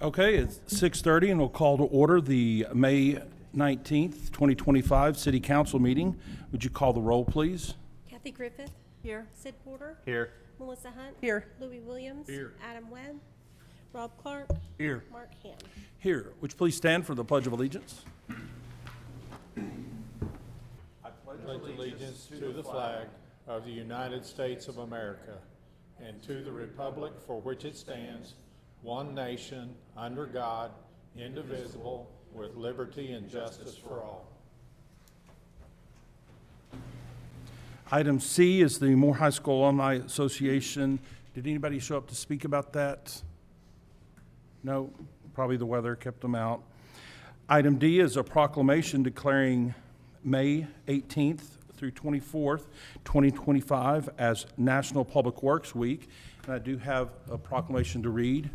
Okay, it's 6:30 and we'll call to order the May 19th, 2025 City Council meeting. Would you call the roll, please? Kathy Griffith. Here. Sid Porter. Here. Melissa Hunt. Here. Louis Williams. Here. Adam Webb. Rob Clark. Here. Mark Ham. Here. Would you please stand for the Pledge of Allegiance? Pledge allegiance to the flag of the United States of America and to the republic for which it stands, one nation, under God, indivisible, with liberty and justice for all. Item C is the Moore High School Alumni Association. Did anybody show up to speak about that? No, probably the weather kept them out. Item D is a proclamation declaring May 18th through 24th, 2025 as National Public Works Week. And I do have a proclamation to read. It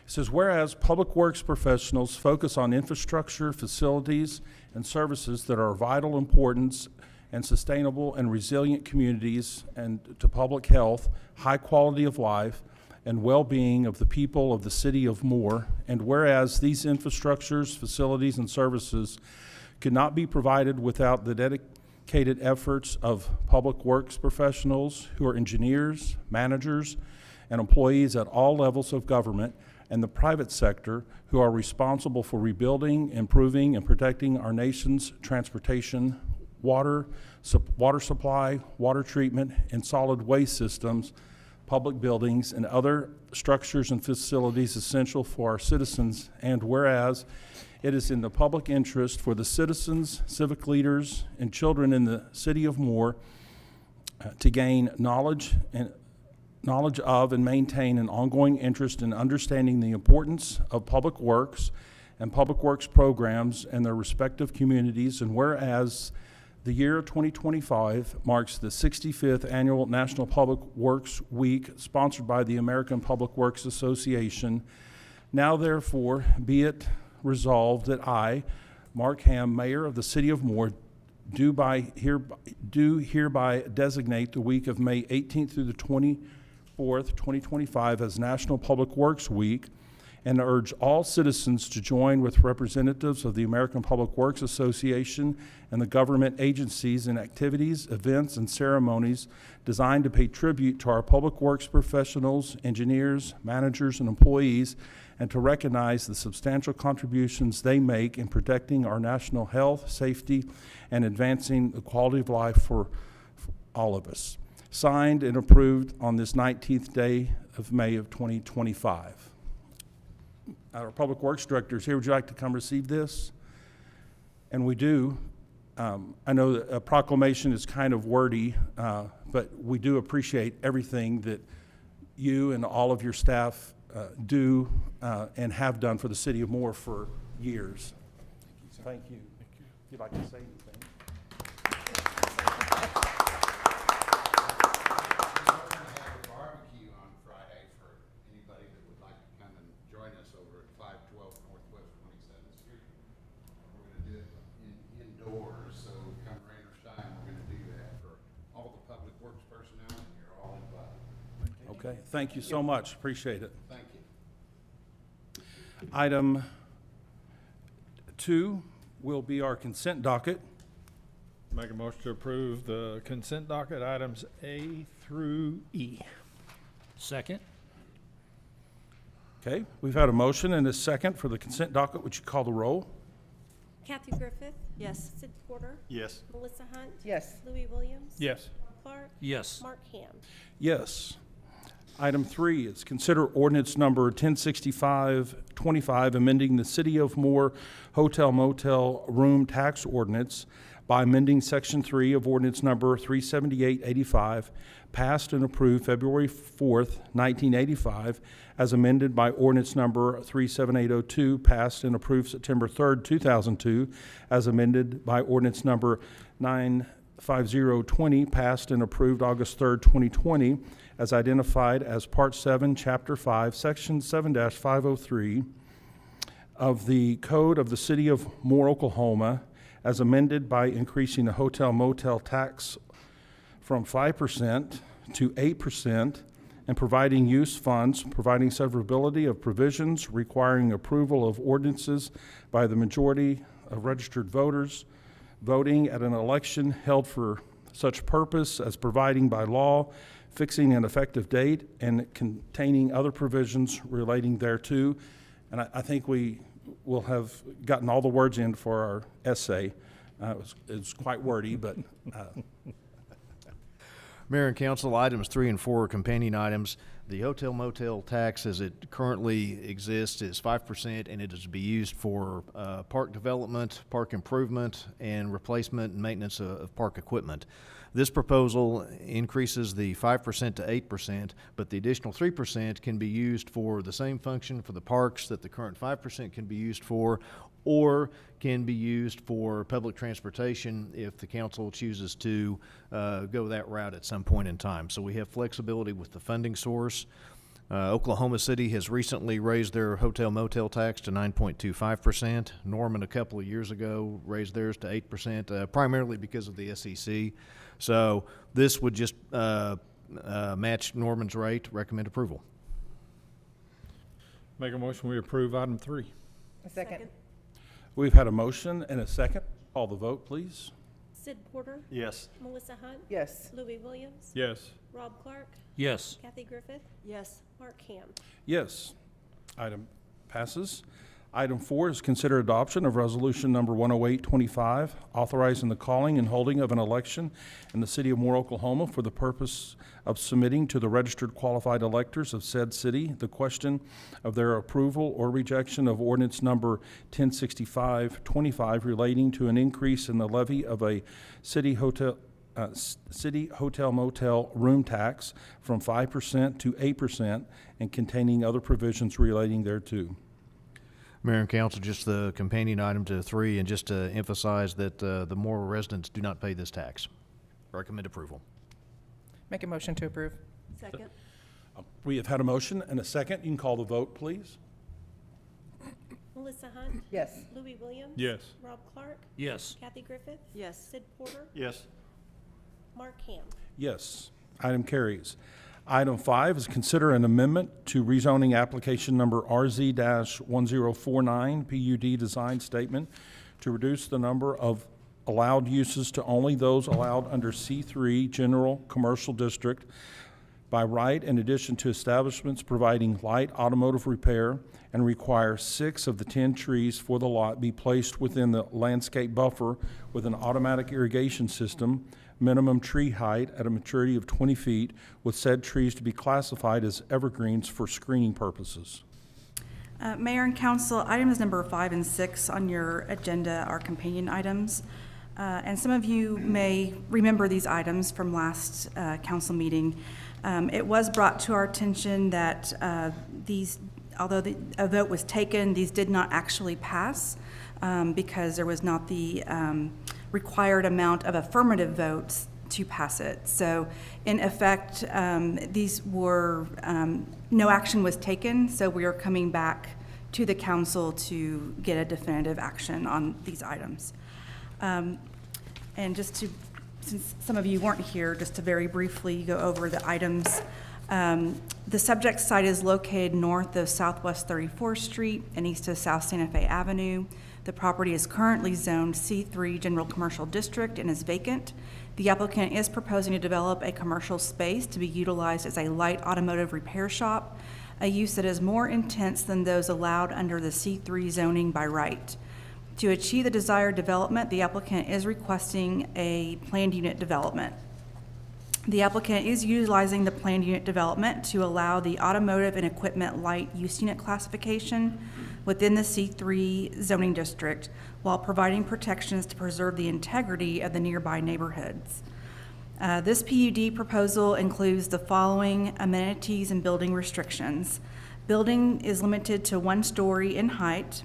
says, whereas public works professionals focus on infrastructure, facilities, and services that are of vital importance and sustainable and resilient communities and to public health, high quality of life, and well-being of the people of the city of Moore, and whereas these infrastructures, facilities, and services could not be provided without the dedicated efforts of public works professionals who are engineers, managers, and employees at all levels of government and the private sector who are responsible for rebuilding, improving, and protecting our nation's transportation, water supply, water treatment, and solid waste systems, public buildings, and other structures and facilities essential for our citizens, and whereas it is in the public interest for the citizens, civic leaders, and children in the city of Moore to gain knowledge of and maintain an ongoing interest in understanding the importance of public works and public works programs in their respective communities, and whereas the year 2025 marks the 65th Annual National Public Works Week sponsored by the American Public Works Association, now therefore be it resolved that I, Mark Ham, Mayor of the City of Moore, do hereby designate the week of May 18th through the 24th, 2025 as National Public Works Week, and urge all citizens to join with representatives of the American Public Works Association and the government agencies in activities, events, and ceremonies designed to pay tribute to our public works professionals, engineers, managers, and employees, and to recognize the substantial contributions they make in protecting our national health, safety, and advancing the quality of life for all of us. Signed and approved on this 19th day of May of 2025. Our Public Works Director is here. Would you like to come receive this? And we do. I know that a proclamation is kind of wordy, but we do appreciate everything that you and all of your staff do and have done for the city of Moore for years. Thank you. If you'd like to say anything. Okay, thank you so much. Appreciate it. Thank you. Item 2 will be our consent docket. Make a motion to approve the consent docket items A through E. Second. Okay, we've had a motion and a second for the consent docket. Would you call the roll? Kathy Griffith. Yes. Sid Porter. Yes. Melissa Hunt. Yes. Louis Williams. Yes. Rob Clark. Yes. Mark Ham. Yes. Item 3 is consider ordinance number 1065-25, amending the City of Moore Hotel Motel Room Tax Ordinance by amending Section 3 of Ordinance number 37885, passed and approved February 4th, 1985, as amended by Ordinance number 37802, passed and approved September 3rd, 2002, as amended by Ordinance number 95020, passed and approved August 3rd, 2020, as identified as Part 7, Chapter 5, Section 7-503 of the Code of the City of Moore, Oklahoma, as amended by increasing the hotel motel tax from 5% to 8% and providing use funds, providing severability of provisions, requiring approval of ordinances by the majority of registered voters, voting at an election held for such purpose as providing by law, fixing an effective date, and containing other provisions relating thereto. And I think we will have gotten all the words in for our essay. It's quite wordy, but Mayor and council, items 3 and 4 are companion items. The hotel motel tax as it currently exists is 5%, and it is to be used for park development, park improvement, and replacement and maintenance of park equipment. This proposal increases the 5% to 8%, but the additional 3% can be used for the same function for the parks that the current 5% can be used for, or can be used for public transportation if the council chooses to go that route at some point in time. So we have flexibility with the funding source. Oklahoma City has recently raised their hotel motel tax to 9.25%. Norman a couple of years ago raised theirs to 8%, primarily because of the SEC. So this would just match Norman's rate. Recommend approval. Make a motion, we approve item 3. A second. we've had a motion and a second. Call the vote, please. Sid Porter, Yes. Melissa Hunt, Yes. Louis Williams, Yes. Rob Clark, Yes. Kathy Griffith, Yes. Mark Ham. Yes. Item passes. Item 4 is consider adoption of resolution number 10825, authorizing the calling and holding of an election in the city of Moore, Oklahoma for the purpose of submitting to the registered qualified electors of said city the question of their approval or rejection of ordinance number 106525 relating to an increase in the levy of a city hotel motel room tax from 5% to 8% and containing other provisions relating thereto. Mayor and council, just the companion item to 3, and just to emphasize that the Moore residents do not pay this tax. Recommend approval. Make a motion to approve. Second. We have had a motion and a second. You can call the vote, please. Melissa Hunt, Yes. Louis Williams. Yes. Rob Clark, Yes. Kathy Griffith, Yes. Sid Porter, Yes. Mark Ham. Yes. Item carries. Item 5 is consider an amendment to rezoning application number RZ-1049 PUD design statement to reduce the number of allowed uses to only those allowed under C3 General Commercial District by right, in addition to establishments providing light automotive repair, and require 6 of the 10 trees for the lot be placed within the landscape buffer with an automatic irrigation system, minimum tree height at a maturity of 20 feet, with said trees to be classified as evergreens for screening purposes. Mayor and council, items number 5 and 6 on your agenda are companion items. And some of you may remember these items from last council meeting. It was brought to our attention that although a vote was taken, these did not actually pass because there was not the required amount of affirmative votes to pass it. So in effect, these were, no action was taken, so we are coming back to the council to get a definitive action on these items. And just to, since some of you weren't here, just to very briefly go over the items. The subject site is located north of Southwest 34th Street and east of South Santa Fe Avenue. The property is currently zoned C3 General Commercial District and is vacant. The applicant is proposing to develop a commercial space to be utilized as a light automotive repair shop, a use that is more intense than those allowed under the C3 zoning by right. To achieve the desired development, the applicant is requesting a planned unit development. The applicant is utilizing the planned unit development to allow the automotive and equipment light use unit classification within the C3 zoning district while providing protections to preserve the integrity of the nearby neighborhoods. This PUD proposal includes the following amenities and building restrictions. Building is limited to 1 story in height,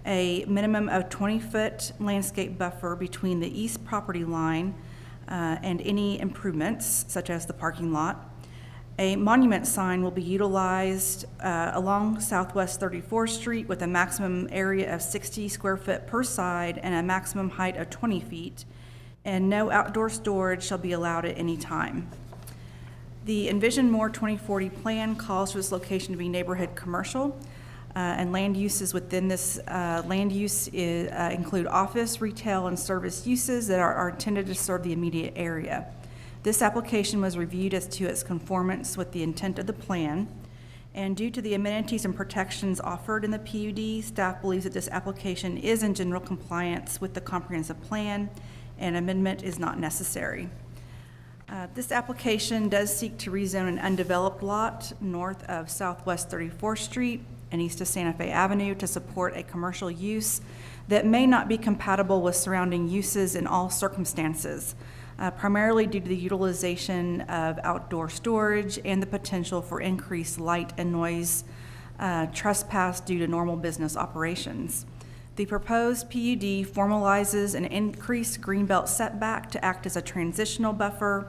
a minimum of 20-foot landscape buffer between the east property line and any improvements, such as the parking lot. A monument sign will be utilized along Southwest 34th Street with a maximum area of 60 square foot per side and a maximum height of 20 feet, and no outdoor storage shall be allowed at any time. The Envision More 2040 plan calls for this location to be neighborhood commercial, and land uses within this land use include office, retail, and service uses that are intended to serve the immediate area. This application was reviewed as to its conformance with the intent of the plan, and due to the amenities and protections offered in the PUD, staff believes that this application is in general compliance with the comprehensive plan, and amendment is not necessary. This application does seek to rezone an undeveloped lot north of Southwest 34th Street and east of Santa Fe Avenue to support a commercial use that may not be compatible with surrounding uses in all circumstances, primarily due to the utilization of outdoor storage and the potential for increased light and noise trespass due to normal business operations. The proposed PUD formalizes an increased greenbelt setback to act as a transitional buffer,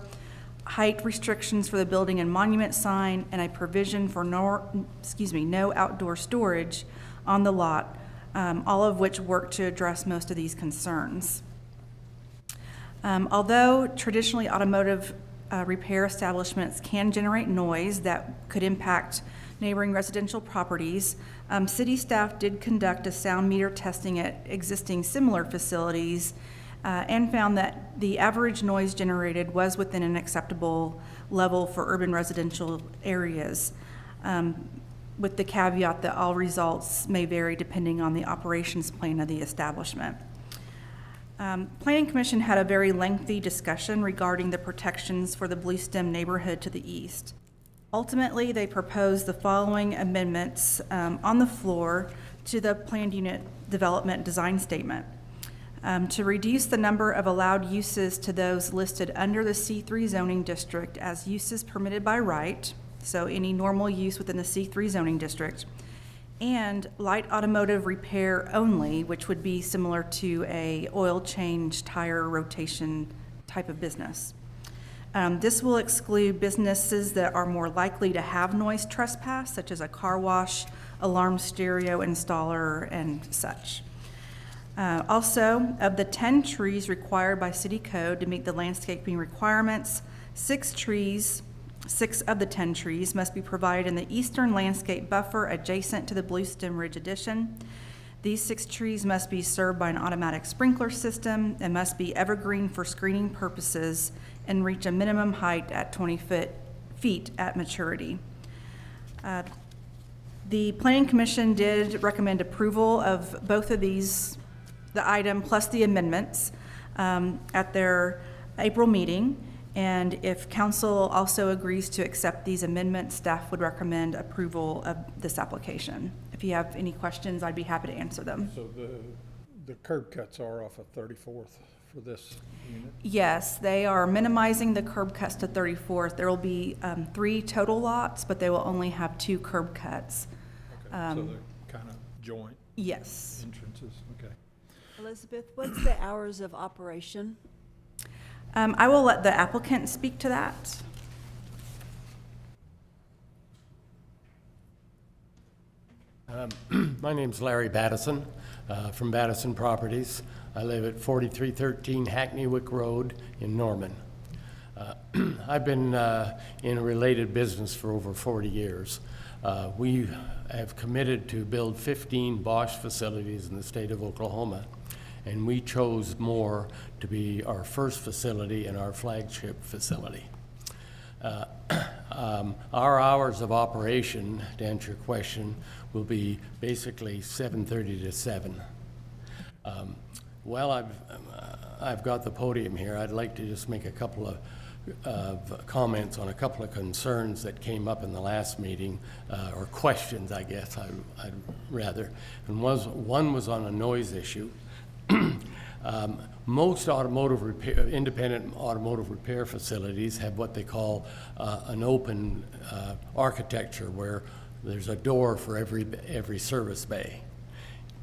height restrictions for the building and monument sign, and a provision for no outdoor storage on the lot, all of which work to address most of these concerns. Although traditionally automotive repair establishments can generate noise that could impact neighboring residential properties, city staff did conduct a sound meter testing at existing similar facilities and found that the average noise generated was within an acceptable level for urban residential areas, with the caveat that all results may vary depending on the operations plan of the establishment. Planning Commission had a very lengthy discussion regarding the protections for the Blue Stem neighborhood to the east. Ultimately, they proposed the following amendments on the floor to the planned unit development design statement. To reduce the number of allowed uses to those listed under the C3 zoning district as uses permitted by right, so any normal use within the C3 zoning district, and light automotive repair only, which would be similar to a oil change, tire rotation type of business. This will exclude businesses that are more likely to have noise trespass, such as a car wash, alarm stereo installer, and such. Also, of the 10 trees required by city code to meet the landscaping requirements, 6 of the 10 trees must be provided in the eastern landscape buffer adjacent to the Blue Stem Ridge addition. These 6 trees must be served by an automatic sprinkler system and must be evergreen for screening purposes and reach a minimum height at 20 feet at maturity. The Planning Commission did recommend approval of both of these, the item plus the amendments, at their April meeting. And if council also agrees to accept these amendments, staff would recommend approval of this application. If you have any questions, I'd be happy to answer them. So the curb cuts are off of 34th for this unit? Yes, they are minimizing the curb cuts to 34th. There will be 3 total lots, but they will only have 2 curb cuts. Okay, so they're kind of joint Yes. entrances, okay. Elizabeth, what's the hours of operation? I will let the applicant speak to that. My name's Larry Battison from Battison Properties. I live at 4313 Hackney Wick Road in Norman. I've been in a related business for over 40 years. We have committed to build 15 Bosch facilities in the state of Oklahoma, and we chose Moore to be our first facility and our flagship facility. Our hours of operation, to answer your question, will be basically 7:30 to 7. Well, I've got the podium here. I'd like to just make a couple of comments on a couple of concerns that came up in the last meeting, or questions, I guess I'd rather. And one was on a noise issue. Most independent automotive repair facilities have what they call an open architecture, where there's a door for every service bay.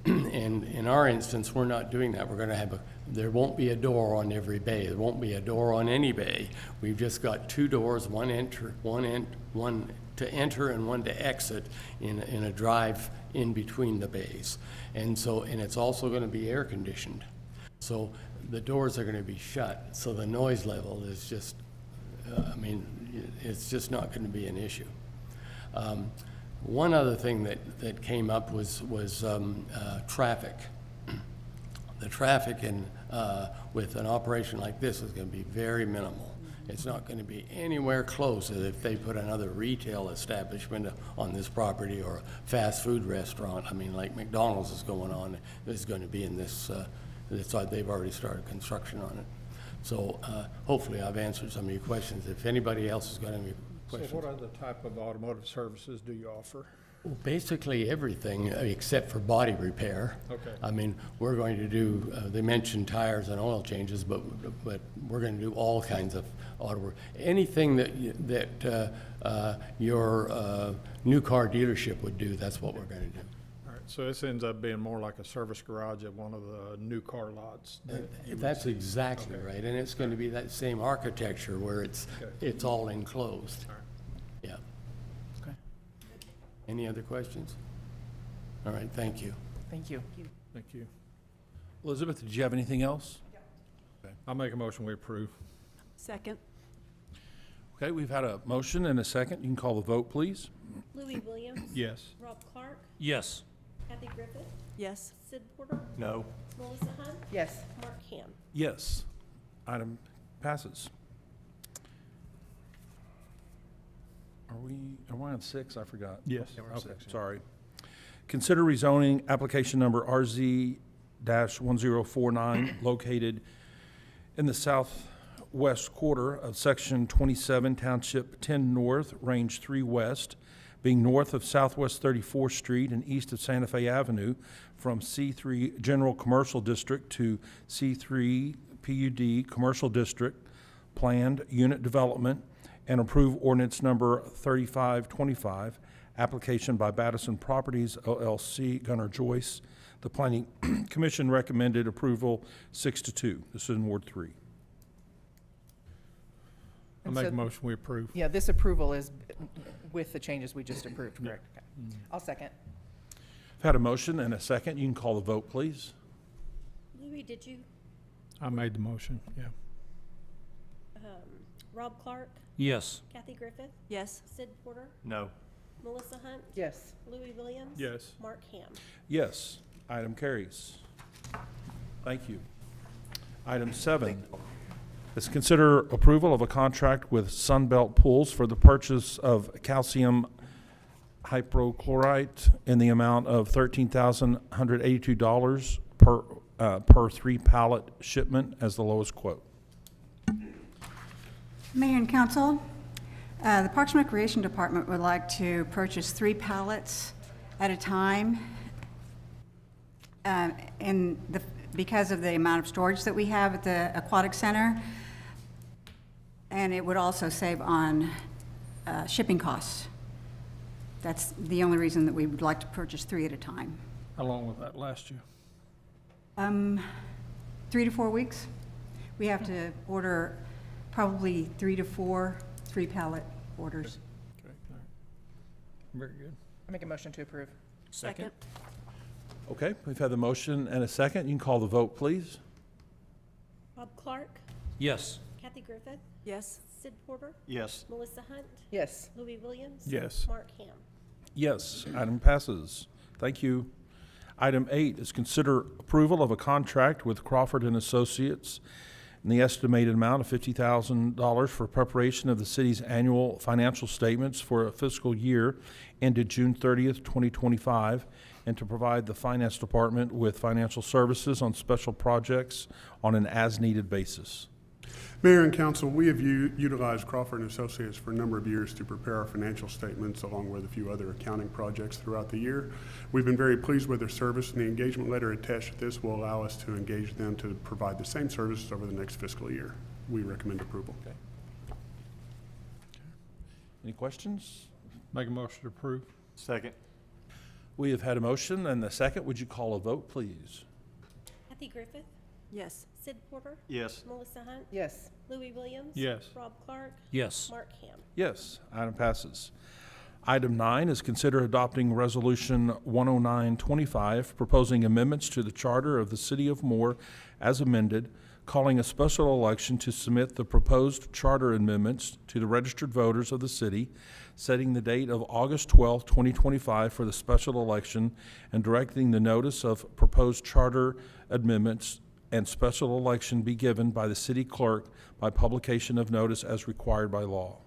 And in our instance, we're not doing that. We're going to there won't be a door on every bay. There won't be a door on any bay. We've just got 2 doors, one to enter and one to exit in a drive in between the bays. And it's also going to be air conditioned. So the doors are going to be shut, so the noise level is just I mean, it's just not going to be an issue. One other thing that came up was traffic. The traffic with an operation like this is going to be very minimal. It's not going to be anywhere close as if they put another retail establishment on this property or a fast food restaurant. I mean, like McDonald's is going on, is going to be in this side. They've already started construction on it. So hopefully I've answered some of your questions. If anybody else has got any questions. So what other type of automotive services do you offer? Well, basically everything except for body repair. Okay. I mean, we're going to do, they mentioned tires and oil changes, but we're going to do all kinds of auto work. Anything that your new car dealership would do, that's what we're going to do. All right, so this ends up being more like a service garage at one of the new car lots. That's exactly right, and it's going to be that same architecture where it's all enclosed. Yeah. Okay. Any other questions? All right, thank you. Thank you. Thank you. Elizabeth, did you have anything else? I'll make a motion we approve. Second. Okay, we've had a motion and a second. You can call the vote, please. Louis Williams. Yes. Rob Clark, Yes. Kathy Griffith, Yes. Sid Porter, No. Melissa Hunt, Yes. Mark Ham. Yes. Item passes. Are we on 6? I forgot. Yes. Okay, sorry. Consider rezoning application number RZ-1049 located in the southwest quarter of Section 27, Township 10 North, Range 3 West, being north of Southwest 34th Street and east of Santa Fe Avenue, from C3 General Commercial District to C3 PUD Commercial District, planned unit development, and approve ordinance number 3525, application by Battison Properties LLC, Gunnar Joyce. The Planning Commission recommended approval 6-2. This is in Ward 3. I'll And make so- a motion we approve. Yeah, this approval is with the changes we just approved, correct? Okay. I'll second. I've had a motion and a second. You can call the vote, please. Louis, did you? I made the motion, yeah. Rob Clark, Yes. Kathy Griffith, Yes. Sid Porter, No. Melissa Hunt, Yes. Louis Williams. Yes. Mark Ham. Yes. Item carries. Thank you. Item 7 is consider approval of a contract with Sunbelt Pools for the purchase of calcium hypochlorite in the amount of $13,182 per 3-pallet shipment as the lowest quote. Mayor and council, the Parks and Recreation Department would like to purchase 3 pallets at a time because of the amount of storage that we have at the Aquatic Center. And it would also save on shipping costs. That's the only reason that we would like to purchase 3 at a time. How long will that last you? 3 to 4 weeks. We have to order probably 3 to 4 3-pallet orders. Okay, all right. Very good. I make a motion to approve. Second. Okay, we've had the motion and a second. You can call the vote, please. Rob Clark, Yes. Kathy Griffith, Yes. Sid Porter, Yes. Melissa Hunt, Yes. Louis Williams. Yes. Mark Ham. Yes, item passes. Thank you. Item 8 is consider approval of a contract with Crawford and Associates in the estimated amount of $50,000 for preparation of the city's annual financial statements for a fiscal year ended June 30th, 2025, and to provide the Finance Department with financial services on special projects on an as-needed basis. Mayor and council, we have utilized Crawford and Associates for a number of years to prepare our financial statements along with a few other accounting projects throughout the year. We've been very pleased with their service, and the engagement letter attached to this will allow us to engage them to provide the same services over the next fiscal year. We recommend approval. Any questions? Make a motion to approve. Second. We have had a motion and a second. Would you call a vote, please? Kathy Griffith, Yes. Sid Porter, Yes. Melissa Hunt, Yes. Louis Williams. Yes. Rob Clark, Yes. Mark Ham. Yes, item passes. Item 9 is consider adopting Resolution 10925, proposing amendments to the Charter of the City of Moore as amended, calling a special election to submit the proposed charter amendments to the registered voters of the city, setting the date of August 12, 2025 for the special election, and directing the notice of proposed charter amendments and special election be given by the city clerk by publication of notice as required by law.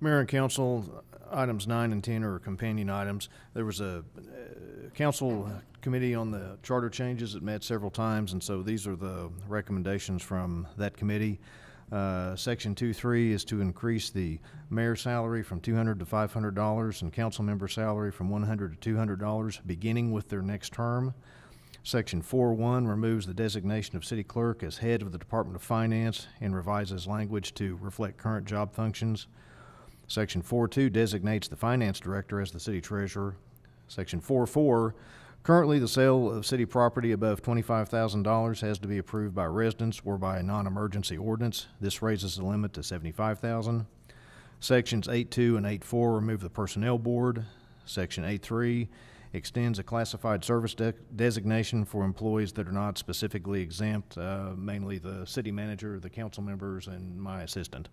Mayor and council, items 9 and 10 are companion items. There was a council committee on the charter changes that met several times, and so these are the recommendations from that committee. Section 2.3 is to increase the mayor's salary from $200 to $500 and council member salary from $100 to $200, beginning with their next term. Section 4.1 removes the designation of city clerk as head of the Department of Finance and revises language to reflect current job functions. Section 4.2 designates the finance director as the city treasurer. Section 4.4, currently the sale of city property above $25,000 has to be approved by residents or by a non-emergency ordinance. This raises the limit to $75,000. Sections 8.2 and 8.4 remove the personnel board. Section 8.3 extends a classified service designation for employees that are not specifically exempt, mainly the city manager, the council members, and my assistant.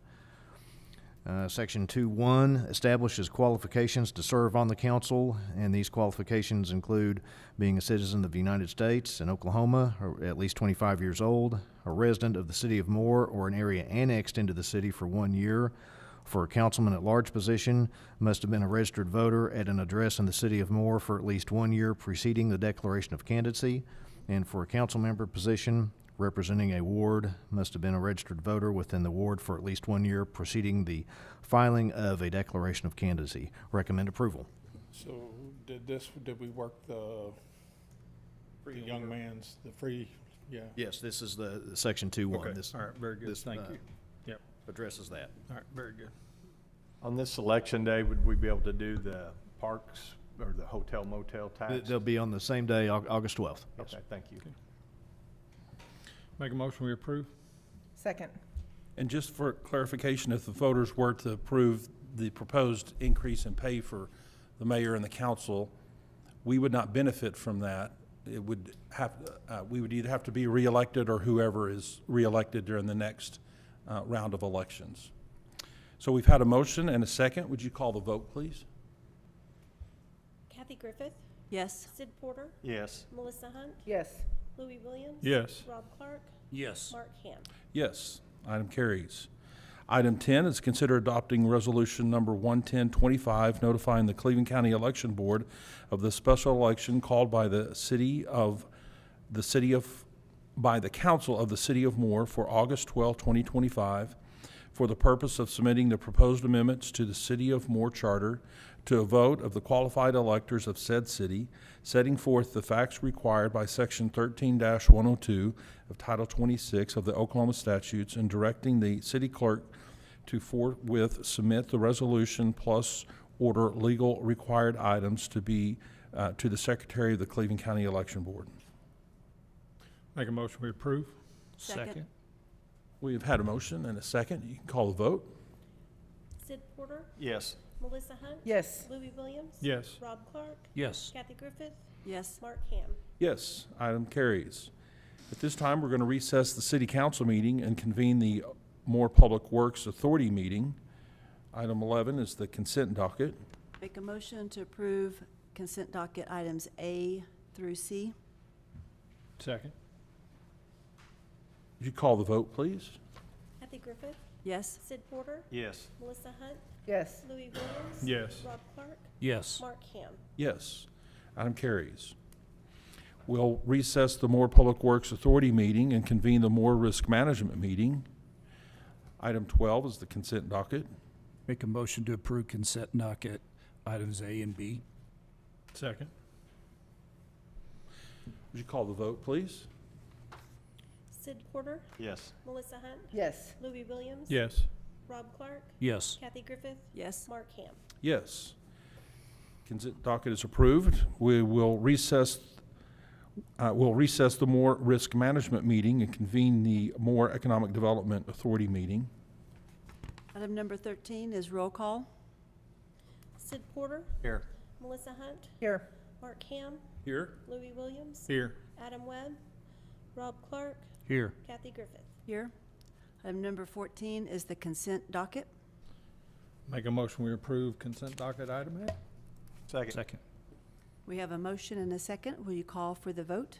Section 2.1 establishes qualifications to serve on the council, and these qualifications include being a citizen of the United States and Oklahoma, or at least 25 years old, a resident of the city of Moore or an area annexed into the city for 1 year. For a councilman at large position, must have been a registered voter at an address in the city of Moore for at least 1 year preceding the declaration of candidacy. And for a council member position, representing a ward, must have been a registered voter within the ward for at least 1 year preceding the filing of a declaration of candidacy. Recommend approval. So did we work the young man's, the free, yeah? Yes, this is the section 2.1. Okay. This, All right, very good. this, Thank you. Yep. addresses that. All right, very good. On this election day, would we be able to do the parks or the hotel motel tax? They'll be on the same day, August 12th. Yes. Okay, thank you. Make a motion, we approve? Second. And just for clarification, if the voters were to approve the proposed increase in pay for the mayor and the council, we would not benefit from that. It would have, we would either have to be reelected or whoever is reelected during the next round of elections. So we've had a motion and a second. Would you call the vote, please? Kathy Griffith, Yes. Sid Porter, Yes. Melissa Hunt, Yes. Louis Williams. Yes. Rob Clark, Yes. Mark Ham. Yes, item carries. Item 10 is consider adopting resolution number 11025, notifying the Cleveland County Election Board of the special election called by the by the council of the city of Moore for August 12, 2025, for the purpose of submitting the proposed amendments to the city of Moore charter to a vote of the qualified electors of said city, setting forth the facts required by section 13-102 of Title 26 of the Oklahoma statutes, and directing the city clerk to forthwith submit the resolution plus order legal required items to be to the secretary of the Cleveland County Election Board. Make a motion, we approve? Second. We have had a motion and a second. You can call the vote. Sid Porter, Yes. Melissa Hunt. Yes. Louis Williams. Yes. Rob Clark, Yes. Kathy Griffith, Yes. Mark Ham. Yes, item carries. At this time, we're going to recess the city council meeting and convene the Moore Public Works Authority meeting. Item 11 is the consent docket. Make a motion to approve consent docket items A through C. Second? Would you call the vote, please? Kathy Griffith, Yes. Sid Porter, Yes. Melissa Hunt, Yes. Louis Williams. Yes. Rob Clark, Yes. Mark Ham. Yes, item carries. We'll recess the Moore Public Works Authority meeting and convene the Moore Risk Management meeting. Item 12 is the consent docket. Make a motion to approve consent docket items A and B. Second? Would you call the vote, please? Sid Porter, Yes. Melissa Hunt, Yes. Louis Williams. Yes. Rob Clark, Yes. Kathy Griffith, Yes. Mark Ham. Yes. Consent docket is approved. We will recess the Moore Risk Management meeting and convene the Moore Economic Development Authority meeting. Item number 13 is roll call. Sid Porter, Here. Melissa Hunt, Here. Mark Ham, Here? Louis Williams, Here. Adam Webb, Rob Clark, Here. Kathy Griffith. Here. Item number 14 is the consent docket. Make a motion, we approve consent docket item A. Second. Second. We have a motion and a second. Will you call for the vote?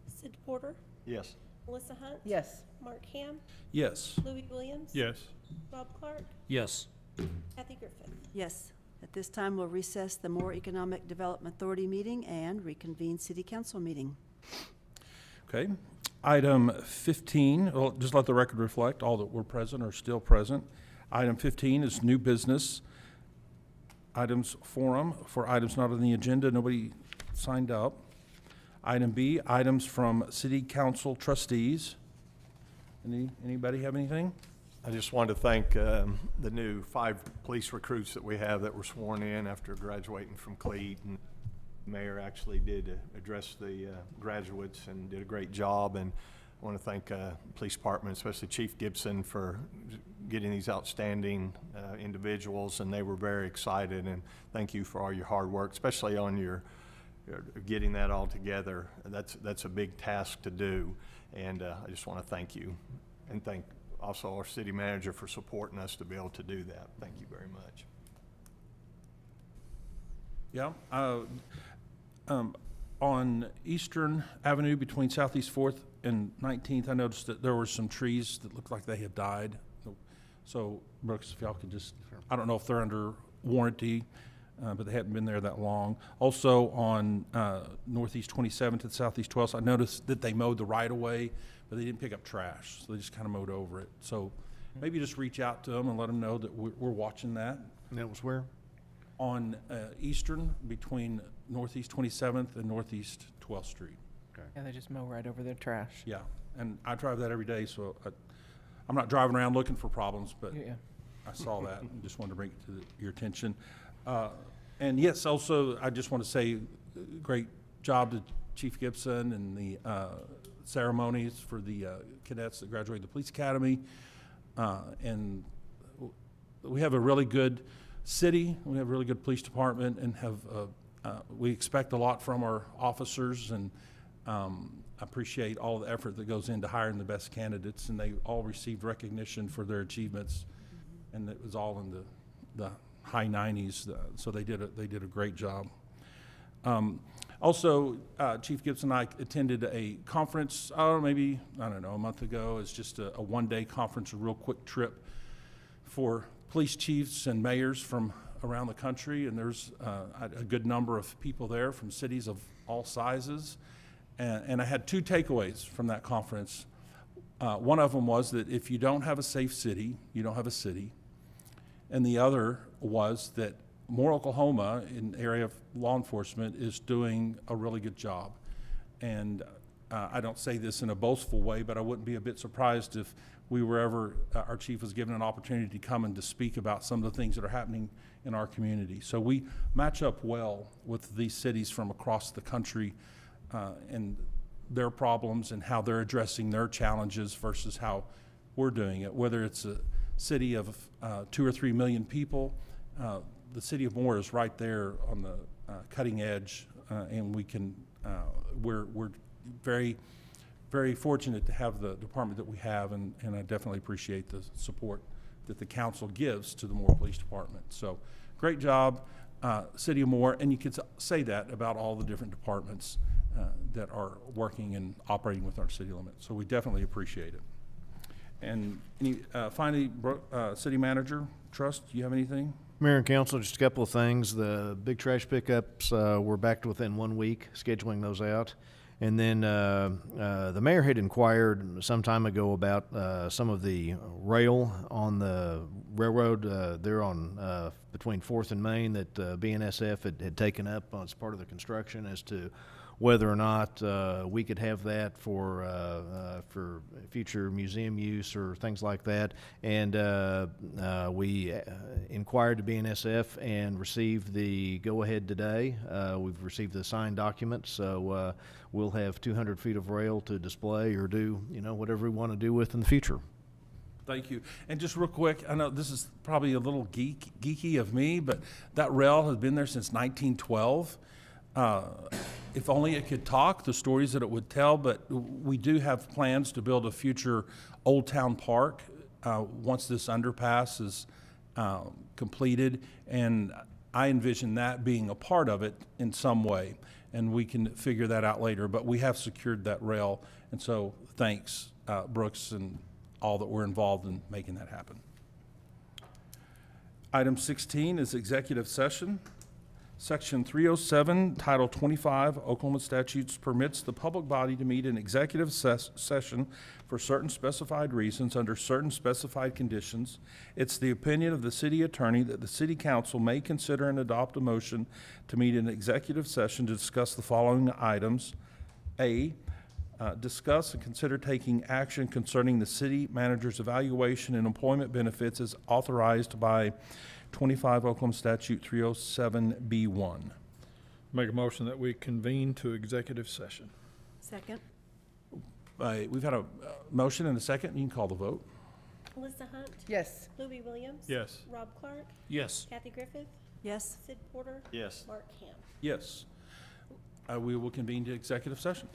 Sid Porter, Yes. Melissa Hunt, Yes. Mark Ham, Yes. Louis Williams, Yes. Rob Clark, Yes. Kathy Griffith. Yes. At this time, we'll recess the Moore Economic Development Authority meeting and reconvene City Council meeting. Okay. Item 15, well, just let the record reflect, all that were present are still present. Item 15 is new business. Items forum for items not on the agenda. Nobody signed up. Item B, items from city council trustees. Anybody have anything? I just wanted to thank the new 5 police recruits that we have that were sworn in after graduating from Cleat. And the mayor actually did address the graduates and did a great job. And I want to thank the police department, especially Chief Gibson, for getting these outstanding individuals. And they were very excited. And thank you for all your hard work, especially on your getting that all together. That's a big task to do. And I just want to thank you and thank also our city manager for supporting us to be able to do that. Thank you very much. Yeah. On Eastern Avenue between Southeast 4th and 19th, I noticed that there were some trees that looked like they had died. So, Brooks, if y'all could just, I don't know if they're under warranty, but they hadn't been there that long. Also on Northeast 27th and Southeast 12th, I noticed that they mowed the right-of-way, but they didn't pick up trash, so they just kind of mowed over it. So maybe just reach out to them and let them know that we're watching that. And that was where? On Eastern, between Northeast 27th and Northeast 12th Street. Yeah, they just mow right over their trash. Yeah, and I drive that every day, so I'm not driving around looking for problems, but Yeah. I saw that and just wanted to bring it to your attention. And yes, also, I just want to say, great job to Chief Gibson and the ceremonies for the cadets that graduated the police academy. And we have a really good city, we have a really good police department, and we expect a lot from our officers, and appreciate all the effort that goes into hiring the best candidates, and they all received recognition for their achievements, and it was all in the high 90s, so they did a great job. Also, Chief Gibson and I attended a conference, maybe, I don't know, a month ago. It's just a one-day conference, a real quick trip for police chiefs and mayors from around the country, and there's a good number of people there from cities of all sizes. And I had 2 takeaways from that conference. One of them was that if you don't have a safe city, you don't have a city. And the other was that Moore, Oklahoma, in the area of law enforcement, is doing a really good job. And I don't say this in a boastful way, but I wouldn't be a bit surprised if we were ever, our chief was given an opportunity to come and to speak about some of the things that are happening in our community. So we match up well with these cities from across the country and their problems and how they're addressing their challenges versus how we're doing it. Whether it's a city of 2 or 3 million people, the city of Moore is right there on the cutting edge, and we can, we're very, very fortunate to have the department that we have, and I definitely appreciate the support that the council gives to the Moore Police Department. So great job, City of Moore, and you could say that about all the different departments that are working and operating with our city limits. So we definitely appreciate it. And finally, City Manager, Trust, do you have anything? Mayor and council, just a couple of things. The big trash pickups, we're back to within 1 week, scheduling those out. And then the mayor had inquired some time ago about some of the rail on the railroad there on between 4th and Main that BNSF had taken up as part of the construction, as to whether or not we could have that for future museum use or things like that. And we inquired to BNSF and received the go-ahead today. We've received the signed document, so we'll have 200 feet of rail to display or do, whatever we want to do with in the future. Thank you. And just real quick, I know this is probably a little geeky of me, but that rail has been there since 1912. If only it could talk, the stories that it would tell, but we do have plans to build a future Old Town Park once this underpass is completed, and I envision that being a part of it in some way, and we can figure that out later, but we have secured that rail, and so thanks, Brooks and all that were involved in making that happen. Item 16 is executive session. Section 307, Title 25 Oklahoma statutes permits the public body to meet in executive session for certain specified reasons under certain specified conditions. It's the opinion of the city attorney that the city council may consider and adopt a motion to meet in executive session to discuss the following items. A, discuss and consider taking action concerning the city manager's evaluation and employment benefits as authorized by 25 Oklahoma Statute 307B1. Make a motion that we convene to executive session. Second. We've had a motion and a second. You can call the vote. Alyssa Hunt. Yes. Louis Williams. Yes. Rob Clark. Yes. Kathy Griffith. Yes. Sid Porter. Yes. Mark Ham. Yes. We will convene to executive session.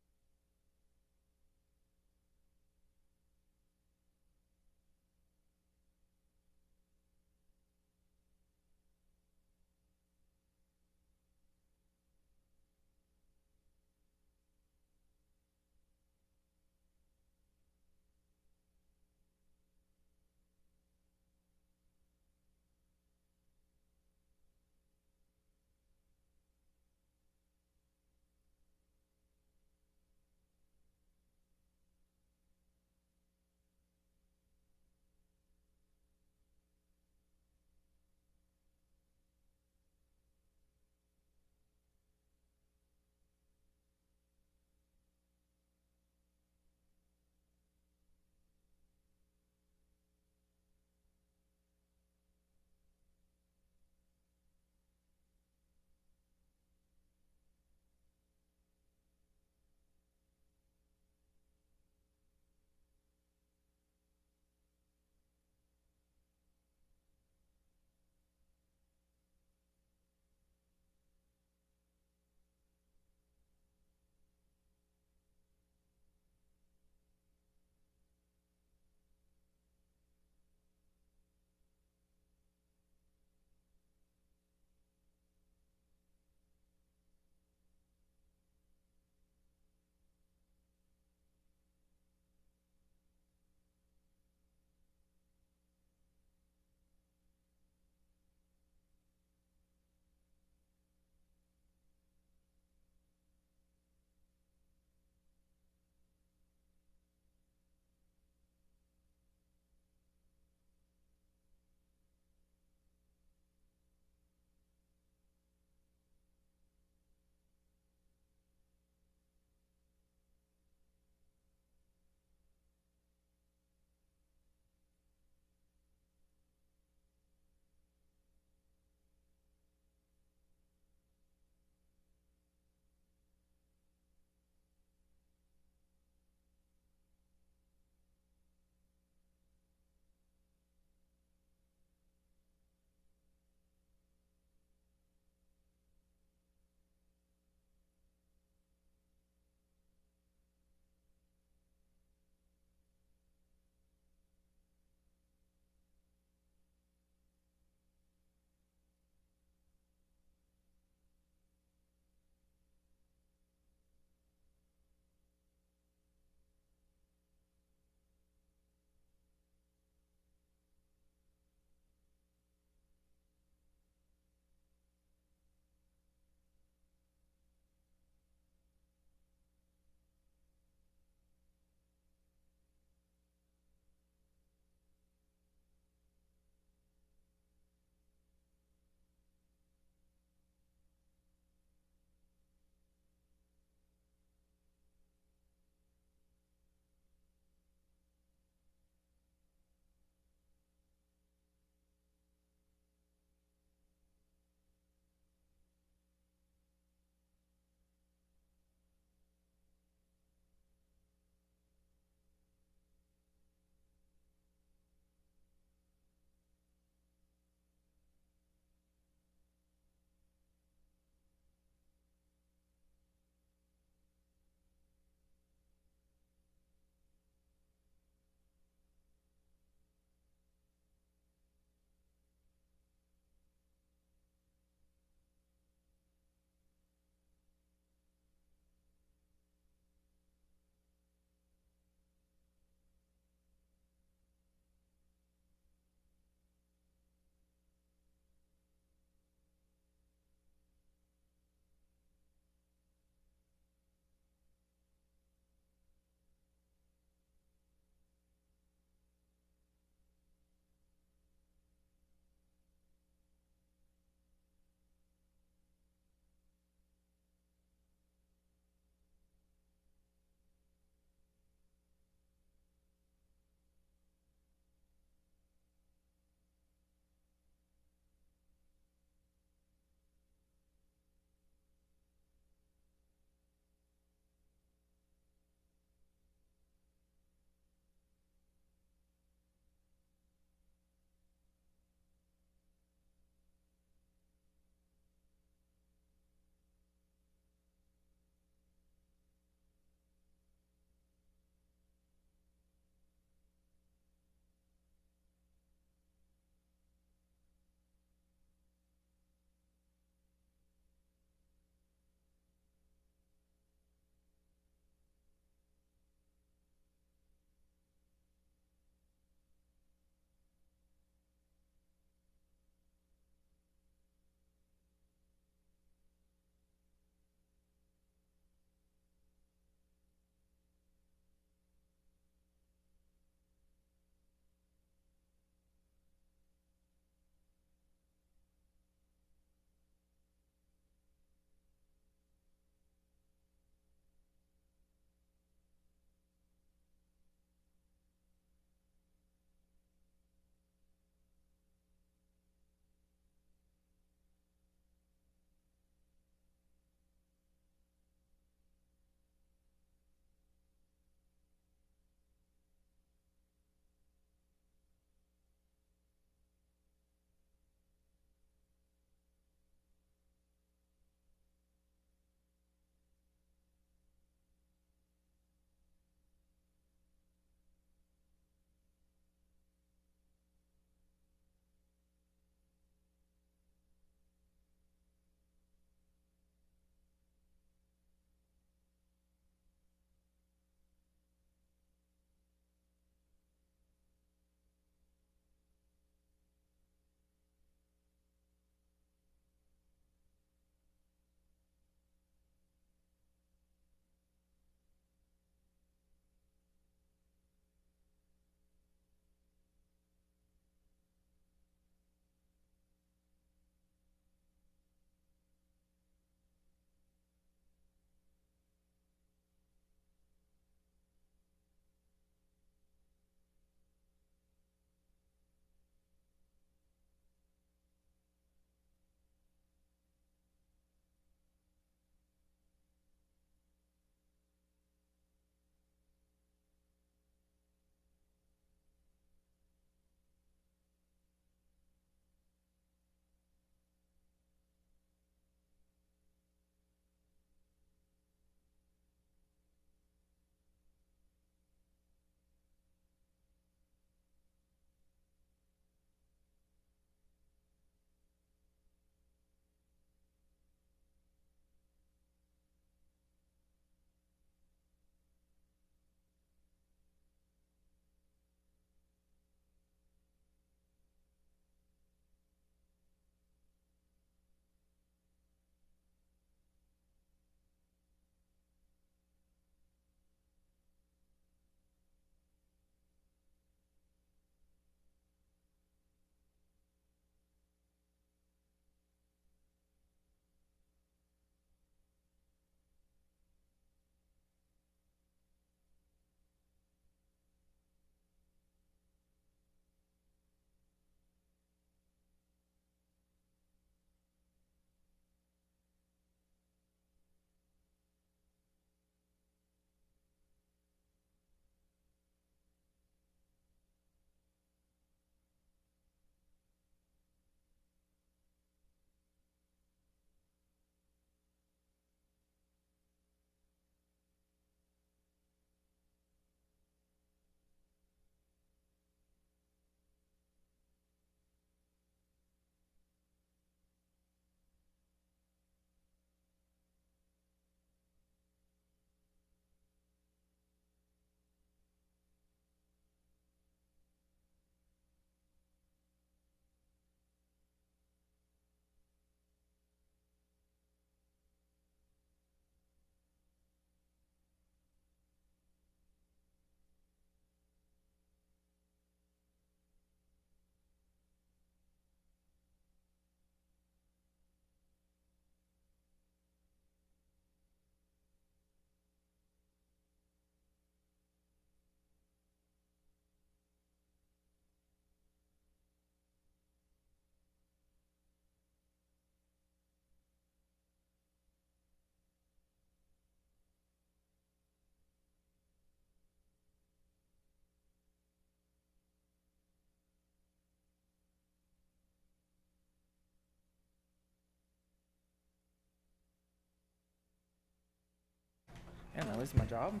I don't know, this is my job.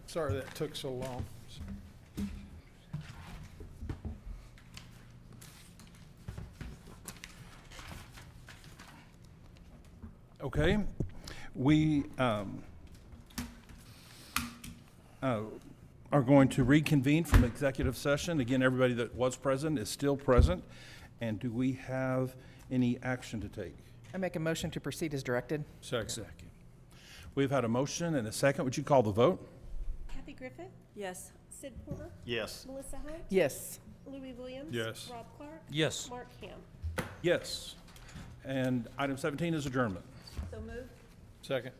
Sorry that took so long. Okay, we are going to reconvene from executive session. Again, everybody that was present is still present. And do we have any action to take? I make a motion to proceed as directed. Second. We've had a motion and a second. Would you call the vote? Kathy Griffith, Yes. Sid Porter, Yes. Melissa Hunt, Yes. Louis Williams. Yes. Rob Clark, Yes. Mark Ham. Yes. And item 17 is adjournment. So moved. Second.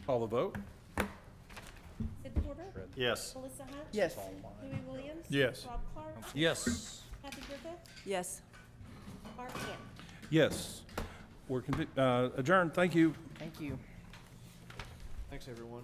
Call the vote? Sid Porter, Yes. Melissa Hunt. Yes. Louis Williams. Yes. Rob Clark, Yes. Kathy Griffith, Yes. Mark Ham. Yes. We're adjourned. Thank you. Thank you. Thanks, everyone.